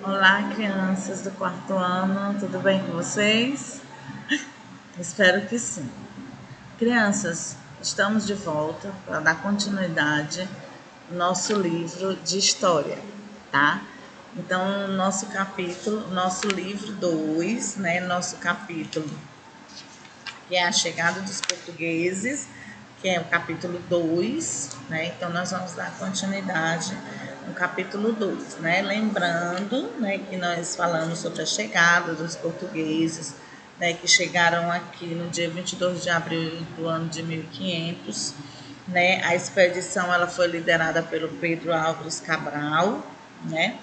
Olá, crianças do quarto ano, tudo bem com vocês? Espero que sim. Crianças, estamos de volta para dar continuidade ao nosso livro de história, tá? Então, nosso livro 2, né? Nosso capítulo, que é a chegada dos portugueses, que é o capítulo 2, né? Então, nós vamos dar continuidade no capítulo 2, né? Lembrando, né, que nós falamos sobre a chegada dos portugueses, né, que chegaram aqui no dia 22 de abril do ano de 1500, né? A expedição ela foi liderada pelo Pedro Álvares Cabral, né?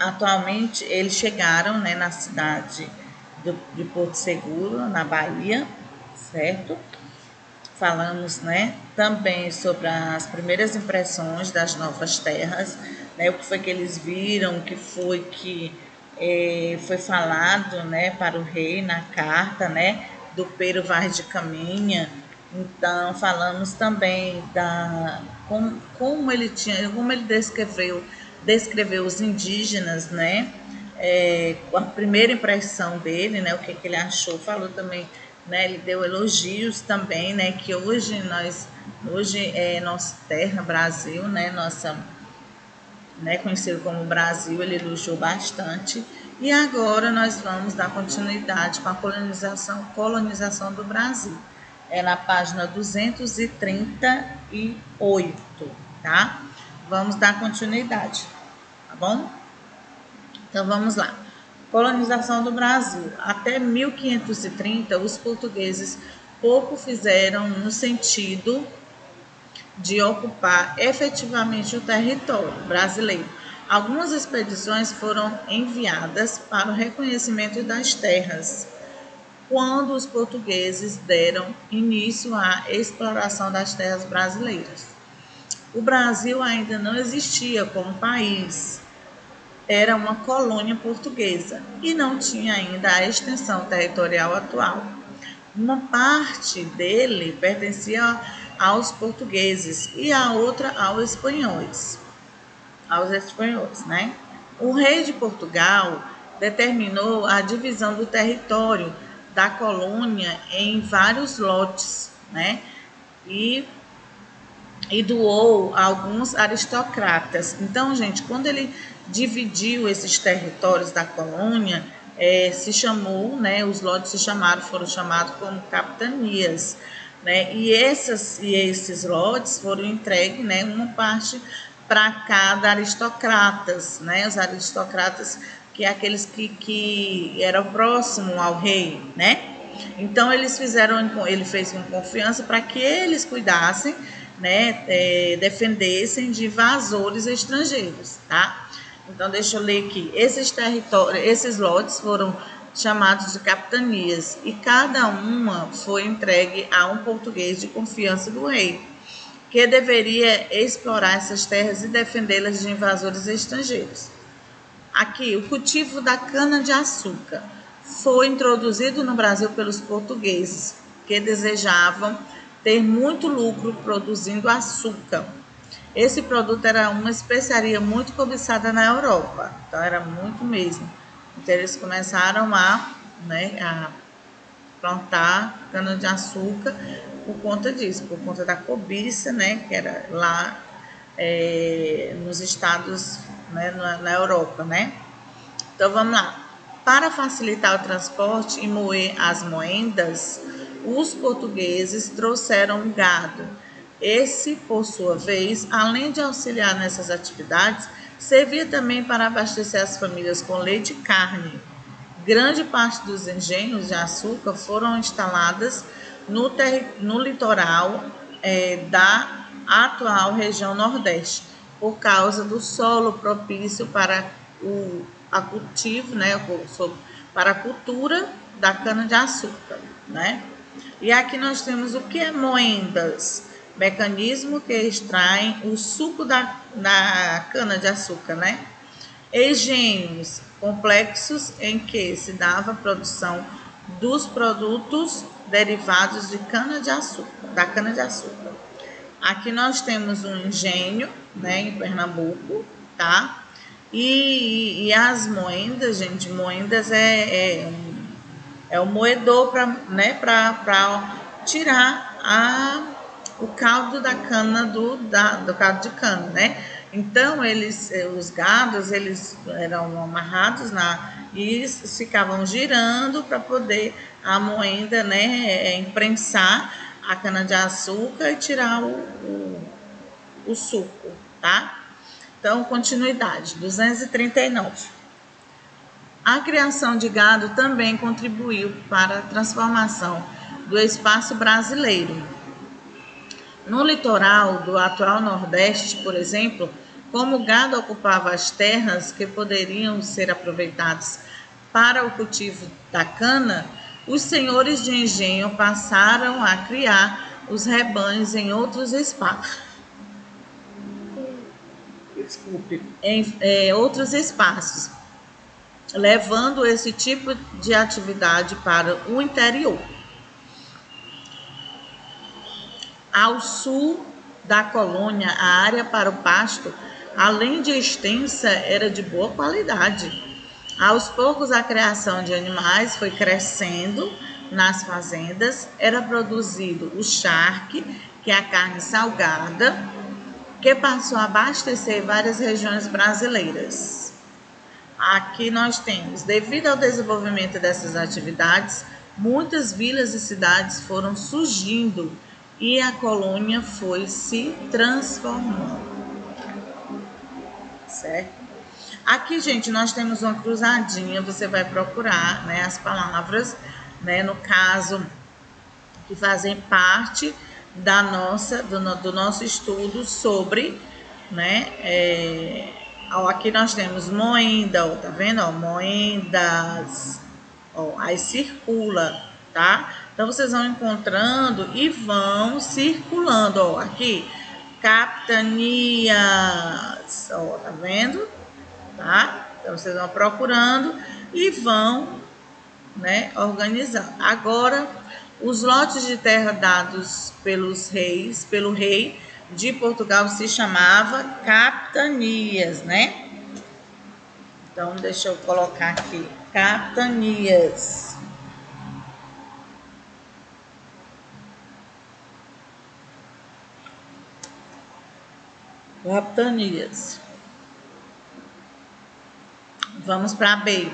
Atualmente, eles chegaram, né, na cidade de Porto Seguro, na Bahia, certo? Falamos, né, também sobre as primeiras impressões das novas terras, né, o que foi que eles viram, o que foi que foi falado, né, para o rei na carta, né, do Pero Vaz de Caminha. Então, falamos também como ele descreveu os indígenas, né, a primeira impressão dele, né, o que ele achou, falou também, né, ele deu elogios também, né, que hoje é nossa terra, Brasil, né, conhecido como Brasil, ele elogiou bastante. E agora nós vamos dar continuidade com a colonização do Brasil. É na página 238, tá? Vamos dar continuidade, tá bom? Então vamos lá. Colonização do Brasil. Até 1530, os portugueses pouco fizeram no sentido de ocupar efetivamente o território brasileiro. Algumas expedições foram enviadas para o reconhecimento das terras, quando os portugueses deram início à exploração das terras brasileiras. O Brasil ainda não existia como país, era uma colônia portuguesa e não tinha ainda a extensão territorial atual. Uma parte dele pertencia aos portugueses e a outra aos espanhóis, né? O rei de Portugal determinou a divisão do território da colônia em vários lotes, né? E doou a alguns aristocratas. Então, gente, quando ele dividiu esses territórios da colônia, se chamou, né, os lotes foram chamados como capitanias, né, e esses lotes foram entregues, né, uma parte para cada aristocratas, né, os aristocratas que é aqueles que eram próximos ao rei, né. Então ele fez com confiança para que eles cuidassem, né, defendessem de invasores estrangeiros, tá? Então deixa eu ler aqui. Esses lotes foram chamados de capitanias e cada uma foi entregue a um português de confiança do rei, que deveria explorar essas terras e defendê-las de invasores estrangeiros. Aqui, o cultivo da cana-de-açúcar foi introduzido no Brasil pelos portugueses, que desejavam ter muito lucro produzindo açúcar. Esse produto era uma especiaria muito cobiçada na Europa, então era muito mesmo. Então eles começaram a plantar cana-de-açúcar por conta disso, por conta da cobiça, né, que era lá nos estados, né, na Europa, né? Então vamos lá. Para facilitar o transporte e moer as moendas, os portugueses trouxeram gado. Esse, por sua vez, além de auxiliar nessas atividades, servia também para abastecer as famílias com leite e carne. Grande parte dos engenhos de açúcar foram instaladas no litoral da atual região Nordeste, por causa do solo propício para a cultivo, né, para a cultura da cana-de-açúcar, né? E aqui nós temos o que é moendas, mecanismo que extraem o suco da cana-de-açúcar, né? Engenhos, complexos em que se dava a produção dos produtos derivados de da cana-de-açúcar. Aqui nós temos um engenho, né, em Pernambuco, tá? E as moendas, gente, moendas é o moedor para, né, para tirar o caldo da cana do caldo de cana, né? Então os gados eles eram amarrados e eles ficavam girando para poder a moenda, né, imprensar a cana de açúcar e tirar o suco, tá? Então, continuidade, 239. A criação de gado também contribuiu para a transformação do espaço brasileiro. No litoral do atual Nordeste, por exemplo, como o gado ocupava as terras que poderiam ser aproveitadas para o cultivo da cana, os senhores de engenho passaram a criar os rebanhos em outros espaços. Em outros espaços, levando esse tipo de atividade para o interior. Ao sul da colônia, a área para o pasto, além de extensa, era de boa qualidade. Aos poucos, a criação de animais foi crescendo nas fazendas, era produzido o charque, que é a carne salgada, que passou a abastecer várias regiões brasileiras. Aqui nós temos, devido ao desenvolvimento dessas atividades, muitas vilas e cidades foram surgindo e a colônia foi se transformando. Certo? Aqui, gente, nós temos uma cruzadinha, você vai procurar, né, as palavras, né, no caso, que fazem parte do nosso estudo sobre, né, aqui nós temos moenda, ó, tá vendo? Ó, moendas, ó, aí circula, tá? Então, vocês vão encontrando e vão circulando, ó, aqui, capitanias, ó, tá vendo? Tá? Então, vocês vão procurando e vão, né, organizando. Agora, os lotes de terra dados pelo rei de Portugal se chamava capitanias, né? Então, deixa eu colocar aqui, capitanias. Capitanias. Vamos para B.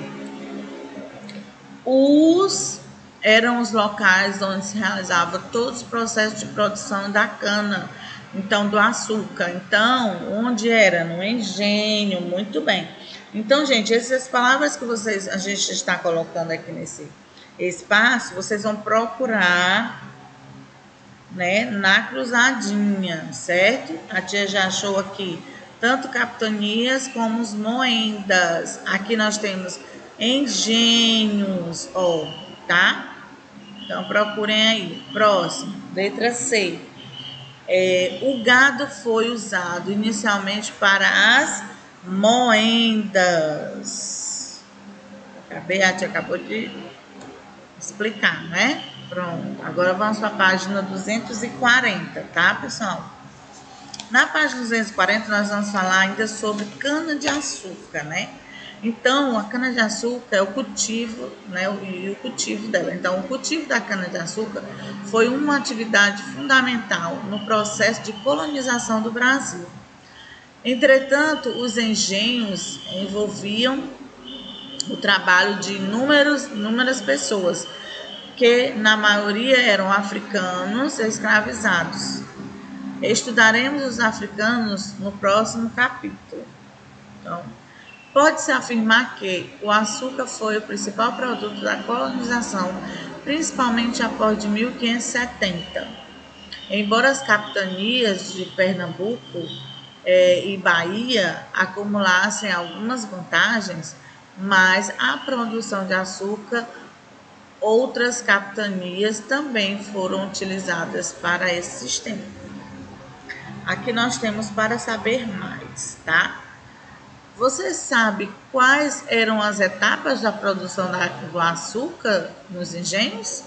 Eram os locais onde se realizava todos os processos de produção da cana, então do açúcar. Então, onde era? No engenho, muito bem. Então, gente, essas palavras que a gente está colocando aqui nesse espaço, vocês vão procurar, né, na cruzadinha, certo? A tia já achou aqui tanto capitanias como os moendas. Aqui nós temos engenhos, ó, tá? Então, procurem aí. Próximo, letra C. O gado foi usado inicialmente para as moendas. A Beate acabou de explicar, né? Pronto. Agora vamos para a página 240, tá, pessoal? Na página 240, nós vamos falar ainda sobre cana-de-açúcar, né? Então, a cana-de-açúcar é o cultivo, né, e o cultivo dela. Então, o cultivo da cana-de-açúcar foi uma atividade fundamental no processo de colonização do Brasil. Entretanto, os engenhos envolviam o trabalho de inúmeras pessoas, que na maioria eram africanos escravizados. Estudaremos os africanos no próximo capítulo. Então, pode-se afirmar que o açúcar foi o principal produto da colonização, principalmente após de 1570. Embora as capitanias de Pernambuco e Bahia acumulassem algumas vantagens, mas a produção de açúcar, outras capitanias também foram utilizadas para esse sistema. Aqui nós temos para saber mais, tá? Você sabe quais eram as etapas da produção do açúcar nos engenhos?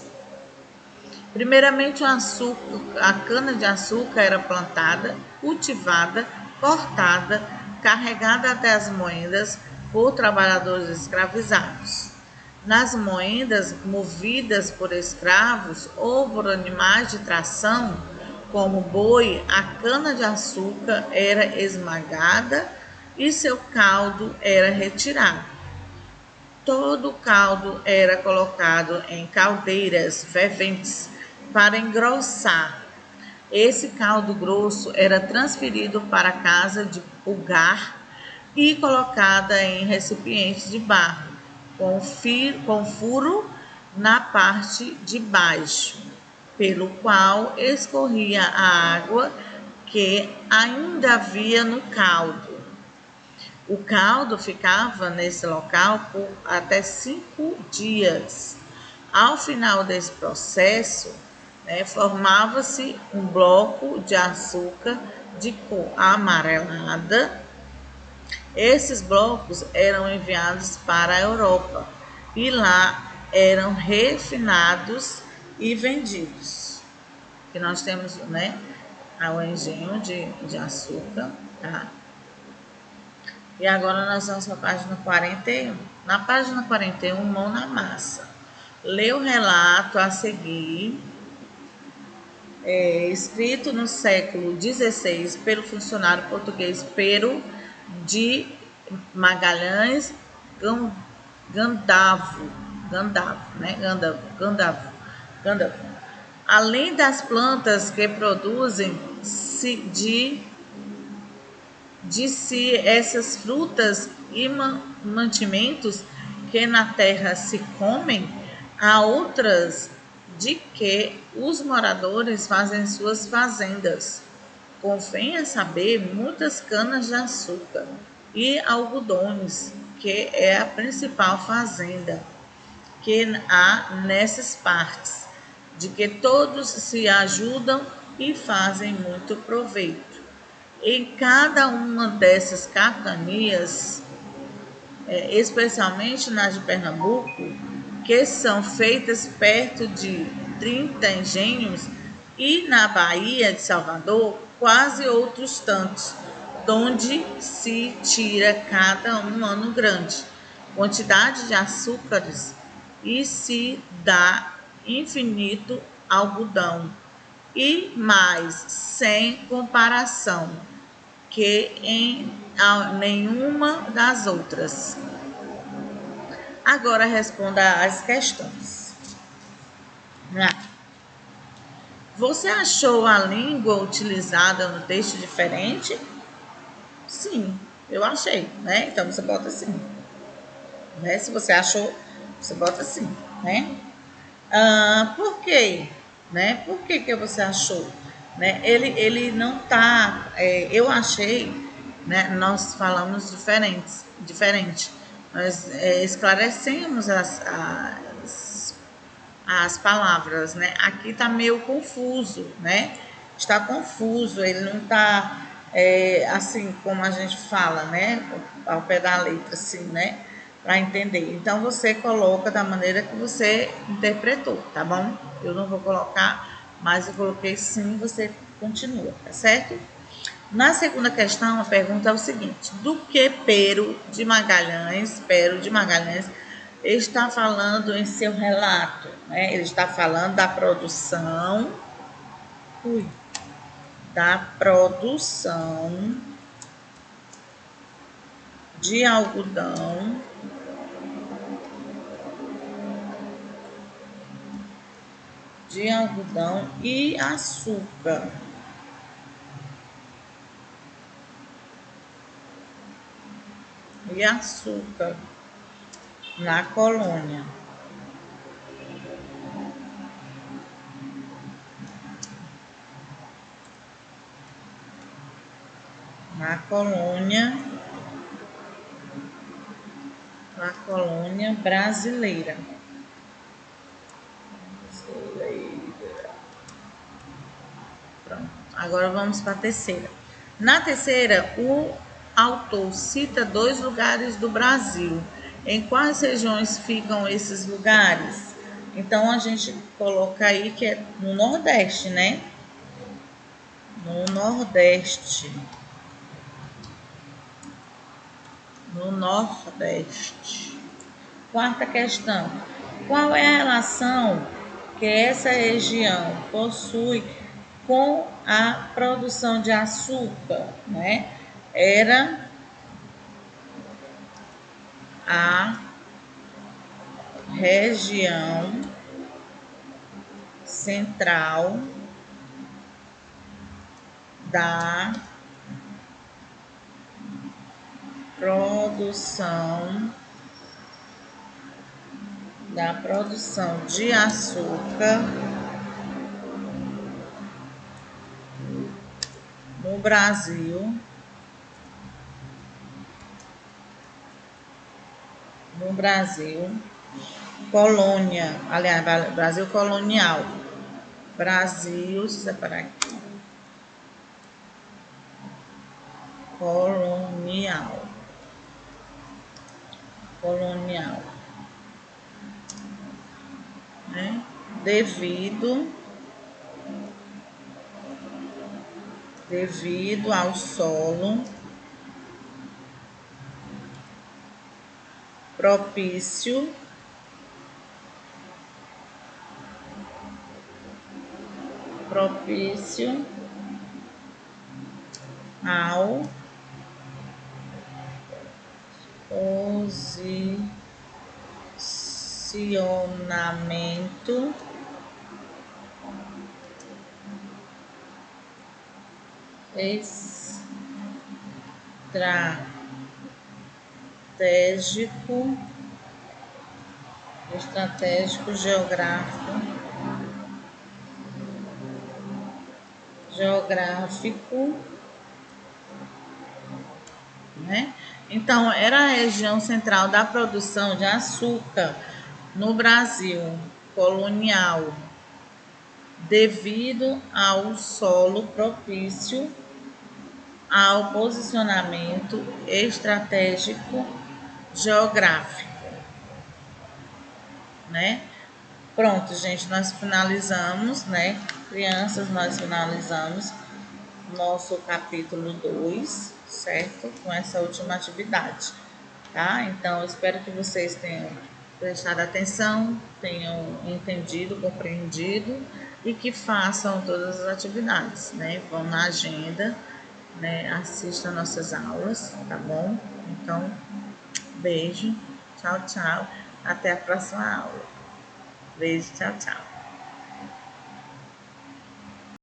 Primeiramente, a cana-de-açúcar era plantada, cultivada, cortada, carregada até as moendas por trabalhadores escravizados. Nas moendas, movidas por escravos ou por animais de tração, como boi, a cana-de-açúcar era esmagada e seu caldo era retirado. Todo o caldo era colocado em caldeiras ferventes para engrossar. Esse caldo grosso era transferido para a casa de pulgar e colocada em recipientes de barro, com furo na parte de baixo, pelo qual escorria a água que ainda havia no caldo. O caldo ficava nesse local por até 5 dias. Ao final desse processo, formava-se um bloco de açúcar de cor amarelada. Esses blocos eram enviados para a Europa e lá eram refinados e vendidos. Que nós temos, o engenho de açúcar, tá? E agora nós vamos para a página 41. Na página 41, mão na massa. Lê o relato a seguir, escrito no século XVI pelo funcionário português Pero de Magalhães Gandavo. Além das plantas que produzem de si essas frutas e mantimentos que na terra se comem, há outras de que os moradores fazem suas fazendas. Convém a saber muitas canas de açúcar e algodões, que é a principal fazenda que há nessas partes, de que todos se ajudam e fazem muito proveito. Em cada uma dessas capitanias, especialmente nas de Pernambuco, que são feitas perto de 30 engenhos, e na Bahia de Salvador, quase outros tantos, donde se tira cada um ano grande quantidade de açúcares e se dá infinito algodão, e mais sem comparação que em nenhuma das outras. Agora responda às questões. Você achou a língua utilizada no texto diferente? Sim, eu achei, Então você bota assim, Se você achou, você bota assim, Por quê? Por que você achou? Ele não tá, eu achei, nós falamos diferente. Nós esclarecemos as palavras, Aqui tá meio confuso, Está confuso, ele não tá assim como a gente fala, Ao pé da letra, assim, Para entender. Então, você coloca da maneira que você interpretou, tá bom? Eu não vou colocar, mas eu coloquei sim, você continua, tá certo? Na segunda questão, a pergunta é o seguinte: do que Pero de Magalhães está falando em seu relato? Ele está falando da produção, de algodão e açúcar. Na colônia. Brasileira. Pronto. Agora vamos para a terceira. Na terceira, o autor cita 2 lugares do Brasil. Em quais regiões ficam esses lugares? Então, a gente coloca aí que é no Nordeste, No Nordeste. no Nordeste. Quarta questão. Qual é a relação que essa região possui com a produção de açúcar, né? Era a região central da produção de açúcar no Brasil, colônia, aliás, Brasil colonial, Brasil, se separar aqui, colonial, né? Devido ao solo propício ao posicionamento estratégico geográfico, né? Então, era a região central da produção de açúcar no Brasil colonial, devido ao solo propício ao posicionamento estratégico geográfico, né? Pronto, gente, nós finalizamos, né? Crianças, nós finalizamos nosso capítulo 2, certo? Com essa última atividade, tá? Então, eu espero que vocês tenham prestado atenção, tenham entendido, compreendido e que façam todas as atividades, né? Vão na agenda, né? Assistam nossas aulas, tá bom? Então, beijo, tchau, tchau. Até a próxima aula. Beijo, tchau, tchau.